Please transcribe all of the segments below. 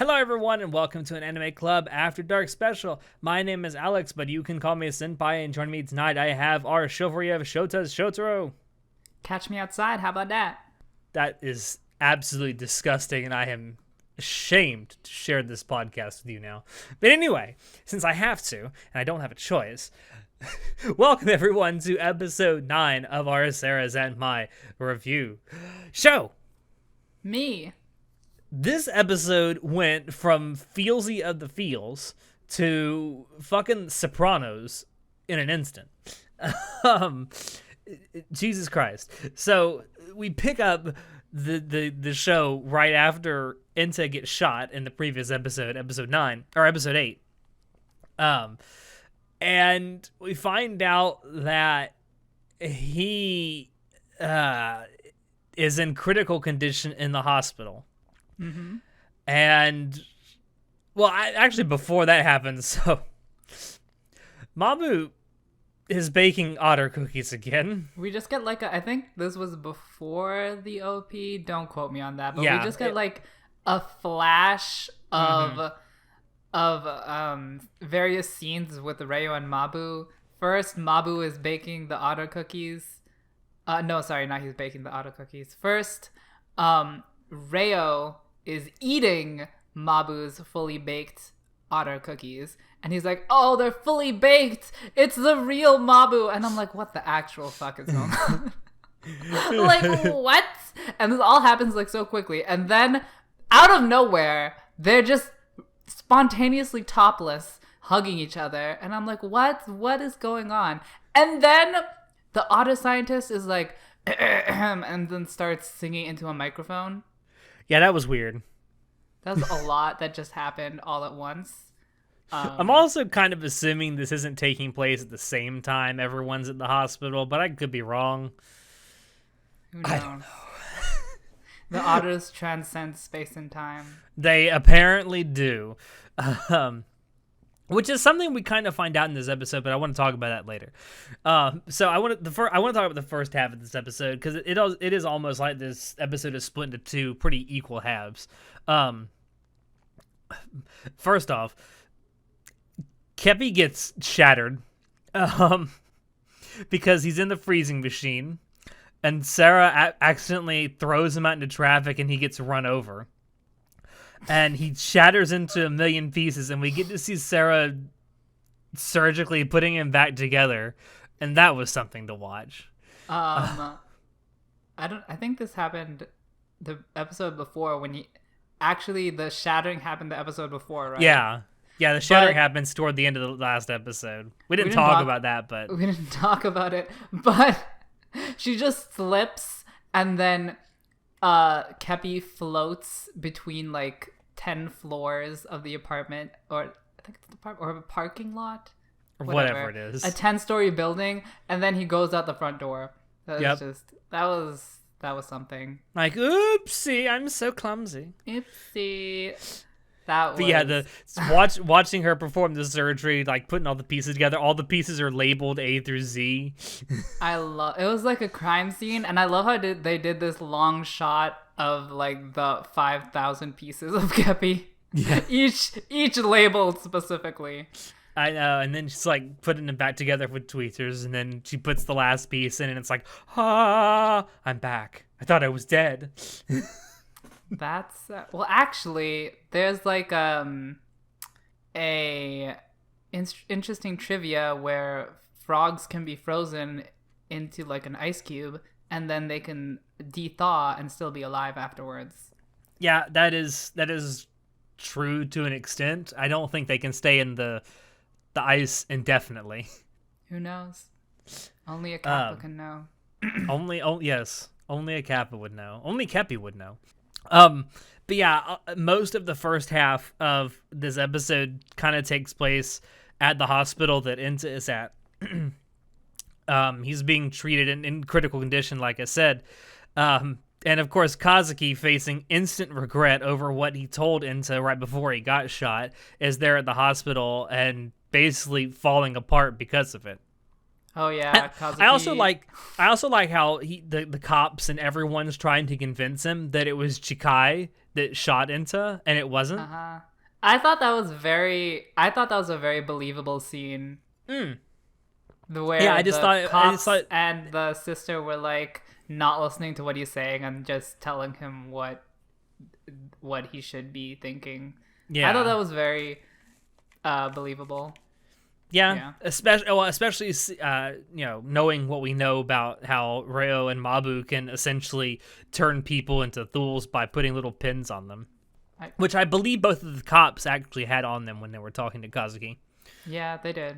Hello everyone and welcome to an Anime Club After Dark special. My name is Alex, but you can call me a senpai, and joining me tonight I have our chivalry of Shota's Shotaro. Catch me outside, how about that? That is absolutely disgusting, and I am ashamed to share this podcast with you now. But anyway, since I have to, and I don't have a choice, welcome everyone to episode 9 of our Sarazanmai review show. Me. This episode went from feelsy of the feels to fucking Sopranos in an instant. Jesus Christ. So we pick up the show right after Enta gets shot in the previous episode 9 or episode 8. And we find out that he is in critical condition in the hospital. Mm-hmm. And, well, actually, before that happens, so Mabu is baking otter cookies again. We just get I think this was before the OP. Don't quote me on that, but yeah, we just get a flash of various scenes with Reo and Mabu. First, Mabu is baking the otter cookies. No, sorry, not he's baking the otter cookies. First, Reo is eating Mabu's fully baked otter cookies, and he's like, "Oh, they're fully baked! It's the real Mabu!" And I'm like, "What the actual fuck is going on?" Like, what? And this all happens so quickly, and then out of nowhere, they're just spontaneously topless, hugging each other, and I'm like, "What? What is going on?" And then the otter scientist is like, and then starts singing into a microphone. Yeah, that was weird. That was a lot that just happened all at once. I'm also kind of assuming this isn't taking place at the same time everyone's at the hospital, but I could be wrong. Who knows? I don't know. The otters transcend space and time. They apparently do. Which is something we kind of find out in this episode, but I want to talk about that later. So I want to talk about the first half of this episode, because it is almost like this episode is split into two pretty equal halves. First off, Kepi gets shattered because he's in the freezing machine, and Sarah accidentally throws him out into traffic, and he gets run over. And he shatters into a million pieces, and we get to see Sarah surgically putting him back together, and that was something to watch. I think this happened the episode before when the shattering happened the episode before, right? Yeah, the shattering happens toward the end of the last episode. We didn't talk about that, but we didn't talk about it. But she just slips, and then Kepi floats between 10 floors of the apartment, or I think it's the apartment, or a parking lot, whatever it is, a 10-story building, and then he goes out the front door. That was something. Like, oopsie, I'm so clumsy. Oopsie. That was. But yeah, watching her perform the surgery, putting all the pieces together. All the pieces are labeled A through Z. I love. It was like a crime scene, and I love how they did this long shot of the 5,000 pieces of Kepi. Yeah. Each labeled specifically. I know, and then she's putting them back together with tweezers, and then she puts the last piece in, and it's like, I'm back. I thought I was dead. That's well, actually, there's a interesting trivia where frogs can be frozen into an ice cube, and then they can de-thaw and still be alive afterwards. Yeah, that is true to an extent. I don't think they can stay in the ice indefinitely. Who knows? Only a Kappa can know. Only a Kappa would know. Only Kepi would know. But yeah, most of the first half of this episode kind of takes place at the hospital that Enta is at. He's being treated in critical condition, like I said. And of course, Kazuki, facing instant regret over what he told Enta right before he got shot, is there at the hospital and basically falling apart because of it. Oh yeah, I also Kazuki. like how the cops and everyone's trying to convince him that it was Chikai that shot Enta, and it wasn't. Uh-huh. I thought that was a very believable scene. Mm. Yeah, Where I just the thought I just cops thought and the sister were like not listening to what he's saying and just telling him what he should be thinking. I thought yeah. that was very believable. Yeah, Yeah. especially knowing what we know about how Ryo and Mabu can essentially turn people into thools by putting little pins on them, I, which I believe both of the cops actually had on them when they were talking to Kazuki. yeah, they did.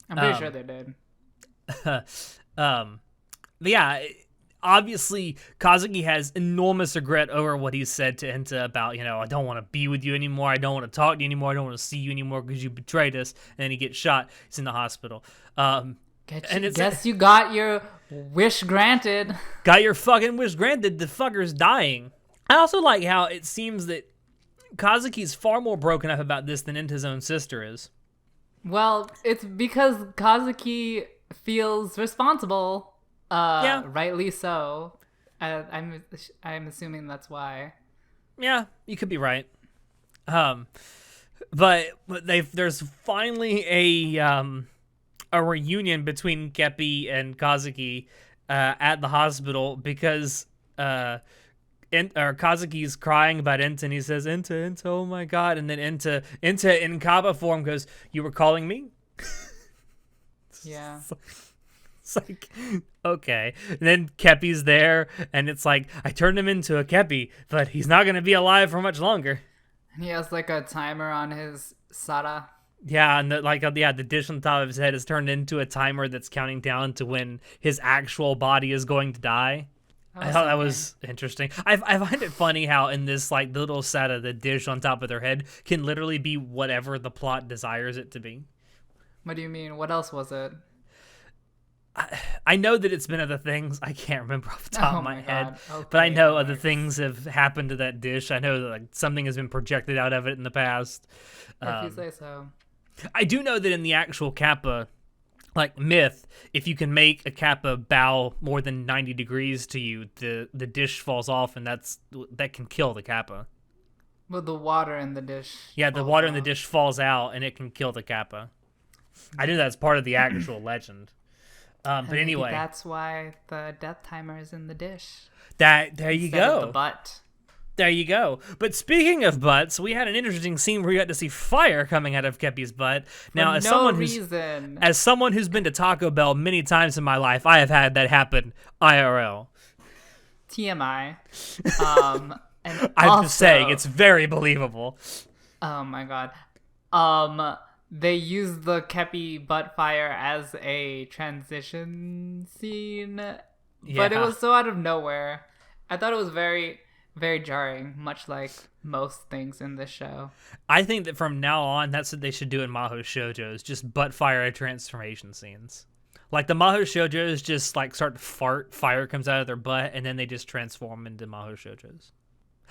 I'm pretty sure Um, they did. um, but yeah, obviously Kazuki has enormous regret over what he said to Enta about, I don't want to be with you anymore. I don't want to talk to you anymore. I don't want to see you anymore because you betrayed us. And then he gets shot. He's in the hospital. Guess you got your wish granted. Got your fucking wish granted. The fucker's dying. I also like how it seems that Kazuki's far more broken up about this than Enta's own sister is. Well, it's because Kazuki feels responsible. Yeah. Rightly so. I'm assuming that's why. Yeah, you could be right. But there's finally a reunion between Kepi and Kazuki at the hospital because Kazuki's crying about Enta, and he says, Enta, oh my god. And then Enta in Kappa form goes, you were calling me? Yeah. It's like, okay. And then Kepi's there, and it's like, I turned him into a Kepi, but he's not going to be alive for much longer. And he has like a timer on his Sara. Yeah, and the dish on top of his head is turned into a timer that's counting down to when his actual body is going to die. I thought that was interesting. I find it funny how in this like little set of the dish on top of their head can literally be whatever the plot desires it to be. What do you mean? What else was it? I know that it's been other things. I can't remember off the top of my head, Okay, but I know other Alex. things have happened to that dish. I know that like something has been projected out of it in the past. If you say so. I do know that in the actual Kappa like myth, if you can make a Kappa bow more than 90 degrees to you, the dish falls off, and that can kill the Kappa. Well, the water in the dish. Yeah, the water in the dish falls out, and it can kill the Kappa. I knew that's part of the actual legend. But Maybe anyway, that's why the death timer is in the dish. there you Instead of go. the butt. There you go. But speaking of butts, we had an interesting scene where we got to see fire coming out of Kepi's butt. Now, For no reason. as someone who's been to Taco Bell many times in my life, I have had that happen IRL. TMI. And I'm just saying, it's very believable. Oh my god. They used the Kepi butt fire as a transition scene, but it Yeah. was so out of nowhere. I thought it was very, very jarring, much like most things in this show. I think that from now on, that's what they should do in Maho Shoujos, just butt fire transformation scenes. Like the Maho Shoujos just like start to fart, fire comes out of their butt, and then they just transform into Maho Shoujos.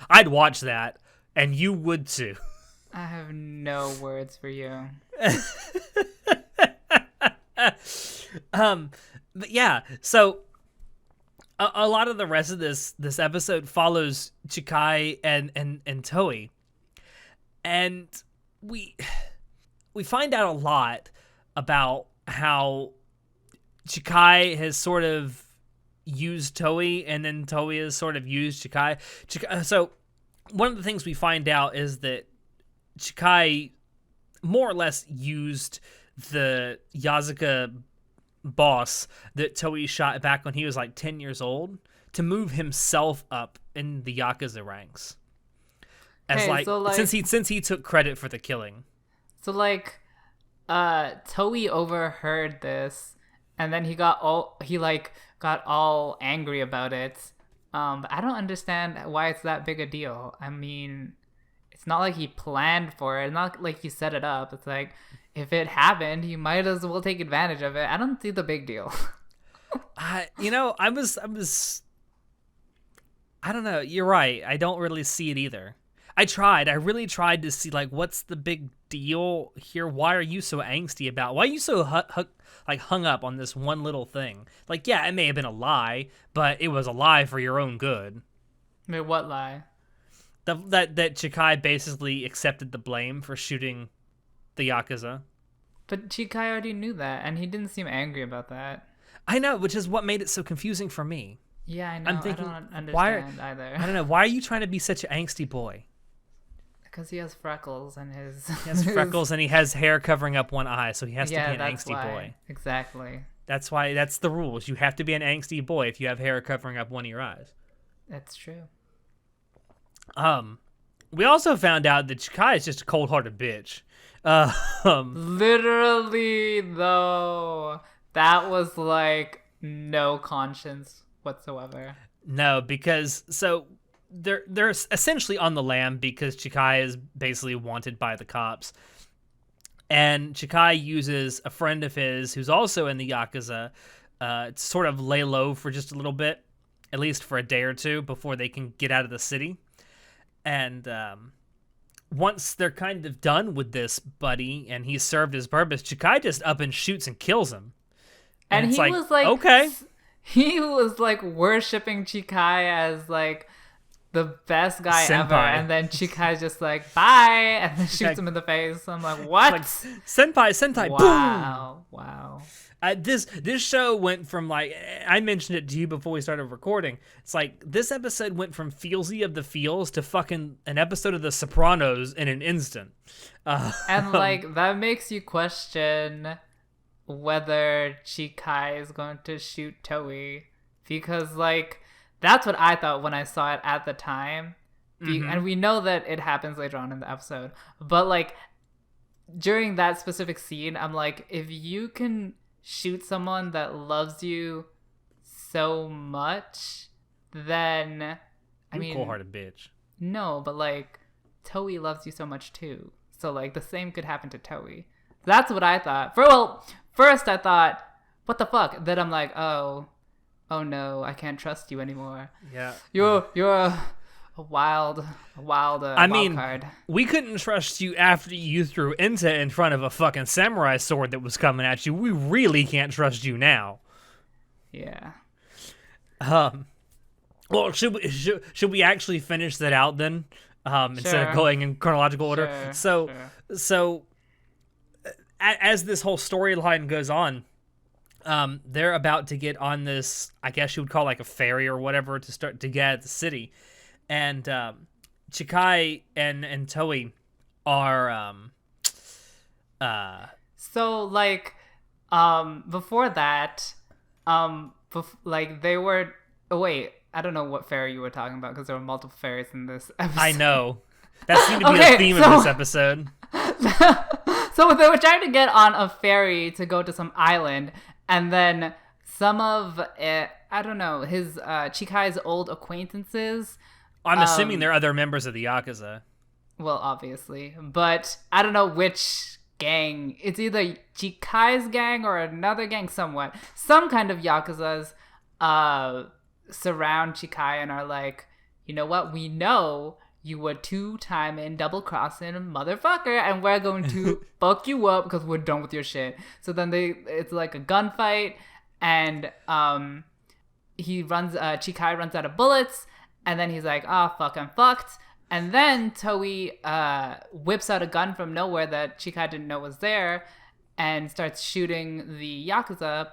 I'd watch that, and you would too. I have no words for you. But yeah, so a lot of the rest of this episode follows Chikai and Toei, and we find out a lot about how Chikai has sort of used Toei, and then Toei has sort of used Chikai. So one of the things we find out is that Chikai more or less used the Yazuka boss that Toei shot back when he was like 10 years old to move himself up in the Yakuza ranks. As since he took credit for the killing. So Toei overheard this, and then he got all angry about it. But I don't understand why it's that big a deal. I mean, it's not like he planned for it. It's not like he set it up. It's like, if it happened, you might as well take advantage of it. I don't see the big deal. I don't know. You're right. I don't really see it either. I really tried to see, like, what's the big deal here? Why are you so angsty about? Why are you so hung up on this one little thing? Like, yeah, it may have been a lie, but it was a lie for your own good. Wait, what lie? That Chikai basically accepted the blame for shooting the Yakuza. But Chikai already knew that, and he didn't seem angry about that. I know, which is what made it so confusing for me. Yeah, I know. I'm thinking, I don't understand either. I don't know. Why are you trying to be such an angsty boy? Because he has freckles and his... He has freckles and he has hair covering up one eye, so he has to be an that's angsty why. boy. Exactly. That's why, that's the rules. You have to be an angsty boy if you have hair covering up one of your eyes. That's true. We also found out that Chikai is just a cold-hearted bitch. Literally, though, that was like no conscience whatsoever. No, because so they're essentially on the lam because Chikai is basically wanted by the cops, and Chikai uses a friend of his who's also in the Yakuza to sort of lay low for just a little bit, at least for a day or two before they can get out of the city. And once they're kind of done with this buddy and he's served his purpose, Chikai just up and shoots and kills him. And he was like, okay. He was like worshiping Chikai as like the best guy Senpai. ever. And then Chikai's just like, bye. And then shoots him in the face. I'm like, what? Like, senpai, wow. boom. Wow. This show went from, like, I mentioned it to you before we started recording. It's like this episode went from feelsy of the feels to fucking an episode of The Sopranos in an instant. And like that makes you question whether Chikai is going to shoot Toei, because like that's what I thought when I saw it at the time. And we know that it happens later on in the episode, but like during that specific scene, I'm like, if you can shoot someone that loves you so much, then I mean, cold-hearted bitch. No, but like Toei loves you so much too. So like the same could happen to Toei. That's what I thought. First I thought, what the fuck? Then I'm like, oh no, I can't trust you anymore. Yeah, you're a wild card. We couldn't trust you after you threw Inta in front of a fucking samurai sword that was coming at you. We really can't trust you now. Yeah. Well, should we actually finish that out then? Instead of going in chronological order. So as this whole storyline goes on, they're about to get on this, I guess you would call like a ferry or whatever, to start to get at the city. And Chikai and Toei are so like before that like they were I don't know what ferry you were talking about because there were multiple ferries in this episode. I know. That seemed to be the theme of this episode. So they were trying to get on a ferry to go to some island, and then some of I don't know, his Chikai's old acquaintances. I'm assuming they're other members of the Yakuza. Well, obviously. But I don't know which gang. It's either Chikai's gang or another gang somewhat. Some kind of Yakuzas surround Chikai and are like, you know what? We know you were two-timing, double-crossing motherfucker, and we're going to fuck you up because we're done with your shit. So then it's like a gunfight, and Chikai runs out of bullets, and then he's like, oh, fuck, I'm fucked. And then Toei whips out a gun from nowhere that Chikai didn't know was there and starts shooting the Yakuza.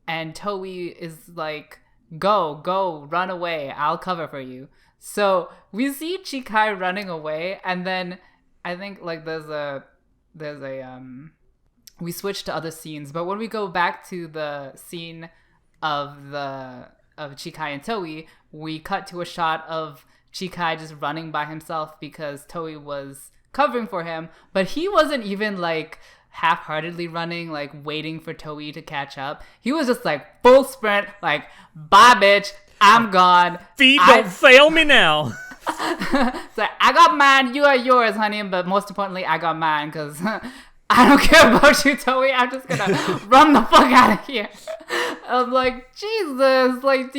And Toei is like, go, run away. I'll cover for you. So we see Chikai running away. And then I think like we switch to other scenes. But when we go back to the scene of Chikai and Toei, we cut to a shot of Chikai just running by himself because Toei was covering for him, but he wasn't even like half-heartedly running, like waiting for Toei to catch up. He was just like full sprint, like, bye bitch, I'm gone. Feet don't fail me now. It's like, I got mine, you got yours, honey, but most importantly, I got mine because I don't care about you, Toei. I'm just gonna run the fuck out of here. I'm like, Jesus, like,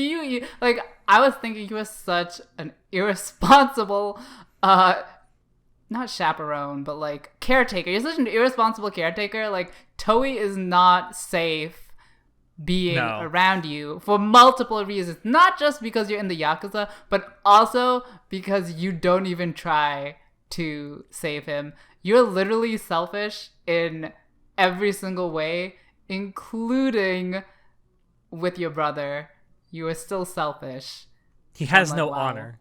like, I was thinking you were such an irresponsible not chaperone, but like caretaker. You're such an irresponsible caretaker. Like Toei is not safe being around you for multiple reasons. Not just because you're in the Yakuza, but also because you don't even try to save him. You're literally selfish in every single way, including with your brother. You are still selfish. He has no honor.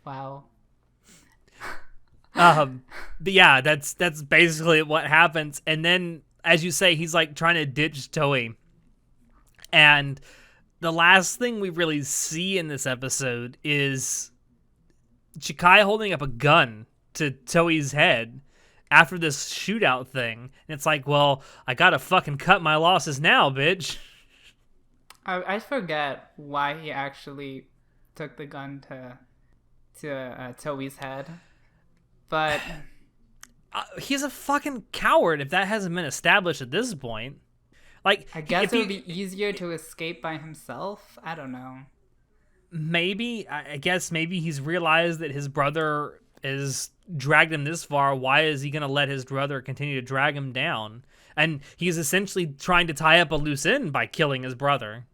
Wow. But yeah, that's basically what happens. And then, as you say, he's like trying to ditch Toei. And the last thing we really see in this episode is Chikai holding up a gun to Toei's head after this shootout thing. And it's like, well, I gotta fucking cut my losses now, bitch. I forget why he actually took the gun to Toei's head. But he's a fucking coward if that hasn't been established at this point. Like, I guess it would be easier to escape by himself. I don't know. Maybe. I guess maybe he's realized that his brother is dragged him this far. Why is he going to let his brother continue to drag him down? And he's essentially trying to tie up a loose end by killing his brother.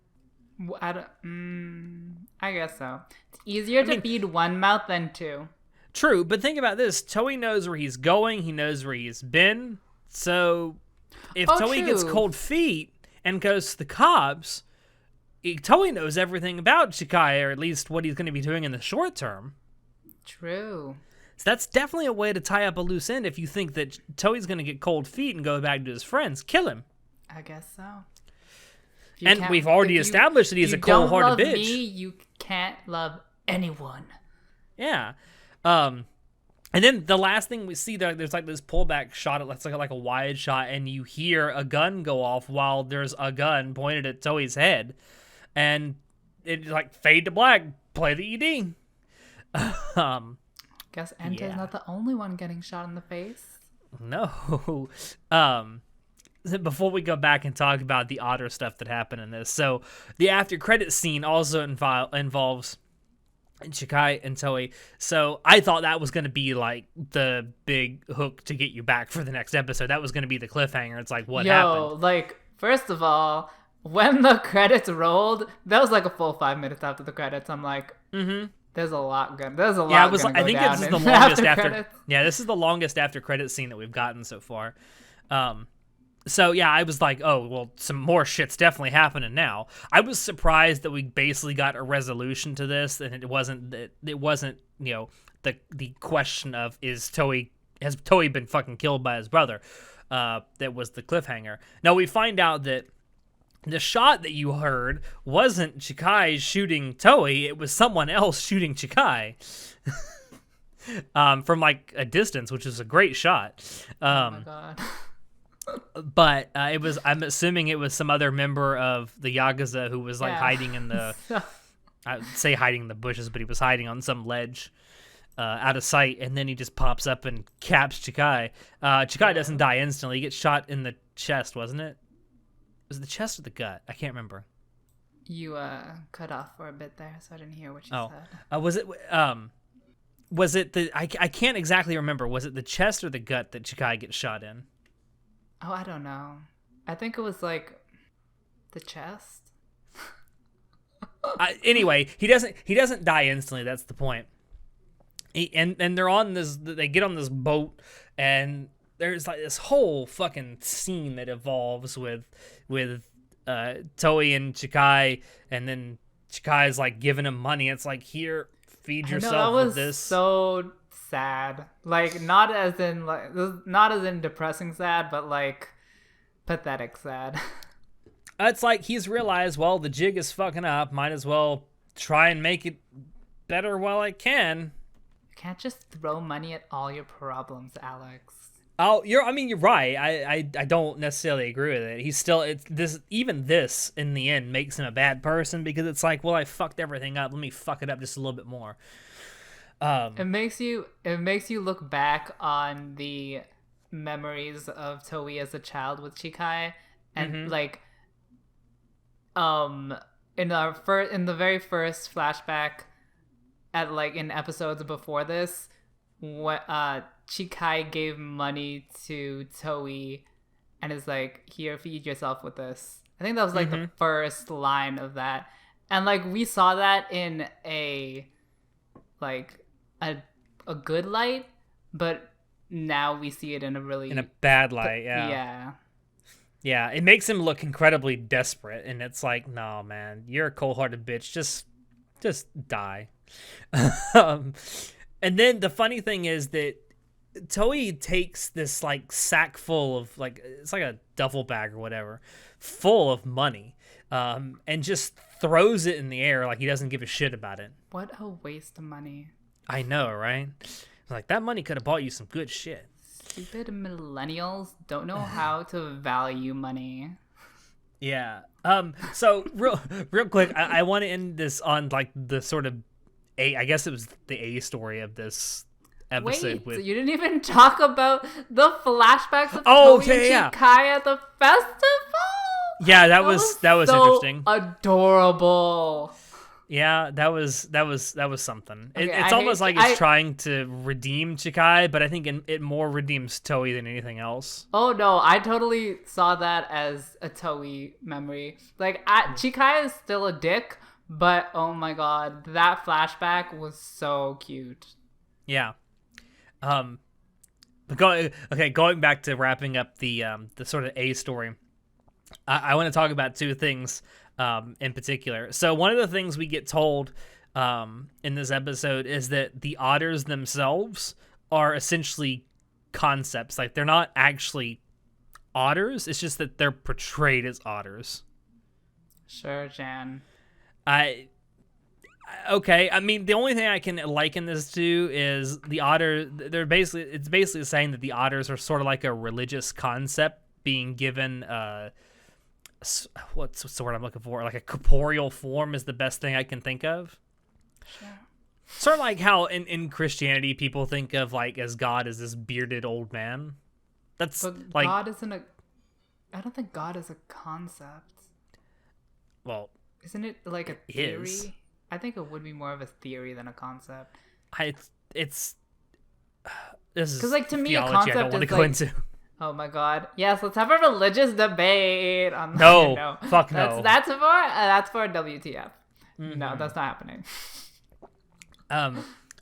I guess so. It's easier to feed one mouth than two. True, but think about this. Toei knows where he's going. He knows where he's been. So if Toei gets cold feet and goes to the cops, Toei knows everything about Chikai, or at least what he's going to be doing in the short term. True. So that's definitely a way to tie up a loose end if you think that Toei's going to get cold feet and go back to his friends. Kill him. I guess so. And we've already established that he's a cold-hearted bitch. If you don't love me, you can't love anyone. Yeah. And then the last thing we see, there's like this pullback shot. It's like a wide shot, and you hear a gun go off while there's a gun pointed at Toei's head, and it like fade to black. Play the ED. Guess Entei's not the only one getting shot in the face. No. Before we go back and talk about the otter stuff that happened in this, so the after credit scene also involves Chikai and Toei. So I thought that was going to be like the big hook to get you back for the next episode. That was going to be the cliffhanger. It's like, what happened? Like, first of all, when the credits rolled, that was like a full 5 minutes after the credits. I'm like, there's a lot going. There's a lot. Yeah, I think this is the longest after. Yeah, this is the longest after credit scene that we've gotten so far. So yeah, I was like, oh well, some more shit's definitely happening now. I was surprised that we basically got a resolution to this, and it wasn't the question of has Toei been fucking killed by his brother. That was the cliffhanger. Now we find out that the shot that you heard wasn't Chikai shooting Toei; it was someone else shooting Chikai from like a distance, which is a great shot. Oh my god. But I'm assuming it was some other member of the Yakuza who was like hiding in the, I would say hiding in the bushes, but he was hiding on some ledge out of sight. And then he just pops up and caps Chikai. Chikai doesn't die instantly. He gets shot in the chest, wasn't it? Was it the chest or the gut? I can't remember. You cut off for a bit there, so I didn't hear what you said. Was it the, I can't exactly remember. Was it the chest or the gut that Chikai gets shot in? Oh, I don't know. I think it was like the chest. Anyway, he doesn't die instantly. That's the point. And they're on this. They get on this boat, and there's like this whole fucking scene that evolves with Toei and Chikai, and then Chikai's like giving him money. It's like, here, feed yourself with this. So sad, like not as in depressing sad, but like pathetic sad. It's like he's realized, well, the jig is fucking up, might as well try and make it better while I can. You can't just throw money at all your problems, Alex. Oh, you're right. I don't necessarily agree with it. He's still, even this in the end makes him a bad person, because it's like, well, I fucked everything up, let me fuck it up just a little bit more. It makes you look back on the memories of Toei as a child with Chikai, and like, in the very first flashback, at like in episodes before this, what Chikai gave money to Toei and is like, here, feed yourself with this. I think that was like the first line of that. And like we saw that in a good light, but now we see it in a bad light. Yeah, it makes him look incredibly desperate, and it's like, no, man, you're a cold-hearted bitch. Just die. And then the funny thing is that Toei takes this like sack full of like, it's like a duffel bag or whatever, full of money, and just throws it in the air like he doesn't give a shit about it. What a waste of money. I know, right? Like, that money could have bought you some good shit. Stupid millennials don't know how to value money. Yeah. So real quick, I want to end this on like the sort of I guess it was the A story of this episode. Wait, so you didn't even talk about the flashbacks of Toei and Chikai at the festival? Yeah, that was so interesting. Adorable. Yeah, that was something. Okay, it's almost like it's trying to redeem Chikai, but I think it more redeems Toei than anything else. Oh no, I totally saw that as a Toei memory. Like, Chikai is still a dick, but oh my god, that flashback was so cute. Yeah. But going back to wrapping up the sort of A story, I want to talk about two things in particular. So one of the things we get told in this episode is that the otters themselves are essentially concepts. Like, they're not actually otters. It's just that they're portrayed as otters. Sure, Jan. Okay. I mean, the only thing I can liken this to is the otter. It's basically saying that the otters are sort of like a religious concept being given what's the word I'm looking for? Like a corporeal form is the best thing I can think of. Sure. Sort of like how in Christianity people think of like as God as this bearded old man. That's but like God isn't I don't think God is a concept. Well, isn't it like a theory? I think it would be more of a theory than a concept. This is because like to me a theology concept I don't want to is go like, into. Oh my god. Yes, let's have a religious debate on No. Fuck no. No. That's for WTF. Mm-hmm. No, that's not happening. I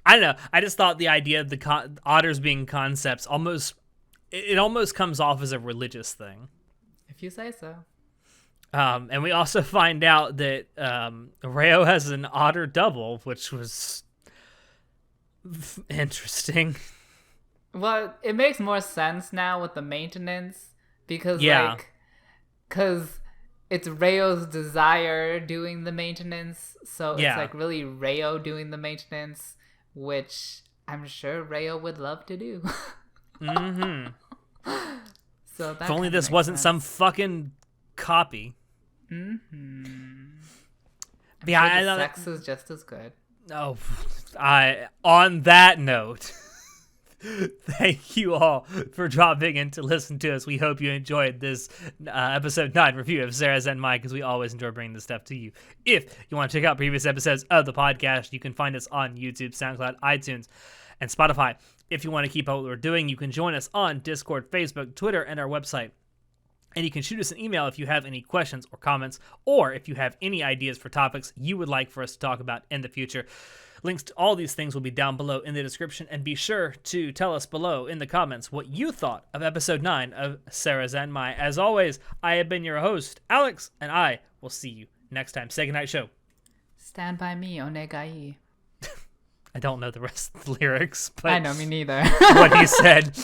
don't know. I just thought the idea of the otters being concepts almost comes off as a religious thing. If you say so. And we also find out that Reo has an otter double, which was interesting. Well, it makes more sense now with the maintenance because it's Reo's desire doing the maintenance, so it's like really Reo doing the maintenance, which I'm sure Reo would love to do. Mm-hmm. So that if only this wasn't some fucking copy. Mm-hmm. Yeah, sure the sex is just as good. Oh, on that note. Thank you all for dropping in to listen to us. We hope you enjoyed this episode 9 review of Sarazanmai, because we always enjoy bringing this stuff to you. If you want to check out previous episodes of the podcast, you can find us on YouTube, SoundCloud, iTunes, and Spotify. If you want to keep up what we're doing, you can join us on Discord, Facebook, Twitter, and our website. And you can shoot us an email if you have any questions or comments, or if you have any ideas for topics you would like for us to talk about in the future. Links to all these things will be down below in the description, and be sure to tell us below in the comments what you thought of episode 9 of Sarazanmai. As always, I have been your host, Alex, and I will see you next time. Say goodnight, show. Stand by me, onegai. I don't know the rest of the lyrics, but I know, me neither. what he said.